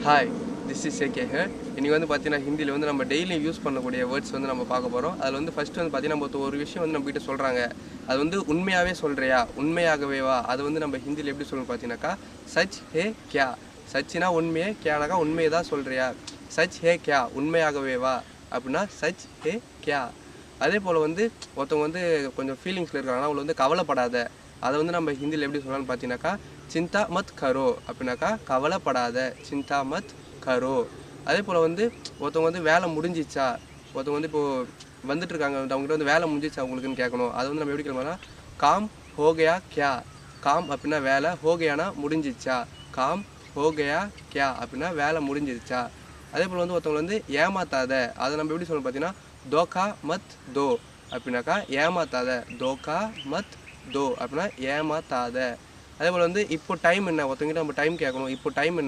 Hi, this is AK here. இன்றைக்கி வந்து பார்த்தீங்கன்னா ஹிந்தியில் வந்து நம்ம டெய்லி யூஸ் பண்ணக்கூடிய வேர்ட்ஸ் வந்து நம்ம பார்க்க போகிறோம். அதில் வந்து ஃபஸ்ட்டு வந்து பார்த்தீங்கன்னா நம்ம ஒரு விஷயம் வந்து நம்மகிட்ட சொல்கிறாங்க, அது வந்து உண்மையாகவே சொல்கிறியா, உண்மையாகவே வா, அது வந்து நம்ம ஹிந்தியில் எப்படி சொல்லணும் பார்த்தீங்கன்னாக்கா சச் ஹே கியா. சச்சினா உண்மையே, கியானாக்கா உண்மையை தான் சொல்கிறியா. சச் ஹே கியா, உண்மையாகவே வா அப்படின்னா சச் ஹே கியா. அதே போல் வந்து ஒருத்தவங்க வந்து கொஞ்சம் ஃபீலிங்ஸில் இருக்காங்கன்னா அவங்களை வந்து கவலைப்படாத, அதை வந்து நம்ம ஹிந்தியில் எப்படி சொல்லலாம்னு பார்த்தீங்கன்னாக்கா சிந்தா மத் கரோ அப்படின்னாக்கா கவலைப்படாத, சிந்தா மத் கரோ. அதே போல் வந்து ஒருத்தவங்க வந்து வேலை முடிஞ்சிச்சா, ஒருத்தவங்க வந்து இப்போது வந்துட்டுருக்காங்க, அவங்ககிட்ட வந்து வேலை முடிஞ்சிச்சா அவங்களுக்குன்னு கேட்கணும். அதை வந்து நம்ம எப்படி கேட்கணும்னா காம் ஹோகயா கியா. காம் அப்படின்னா வேலை, ஹோகயானா முடிஞ்சிச்சா. காம் ஹோகயா கியா அப்படின்னா வேலை முடிஞ்சிருச்சா. அதே போல் வந்து ஒருத்தவங்க வந்து ஏமாத்தாத, அதை நம்ம எப்படி சொல்லணும் பார்த்தீங்கன்னா தோகா மத் தோ அப்படின்னாக்கா ஏமாத்தாத. தோகா மத் தோ அப்படின்னா ஏமாத்தாத. அதே போல் வந்து இப்போ டைம் என்ன, ஒருத்தவங்கிட்ட நம்ம டைம் கேட்கணும், இப்போ டைம் என்ன.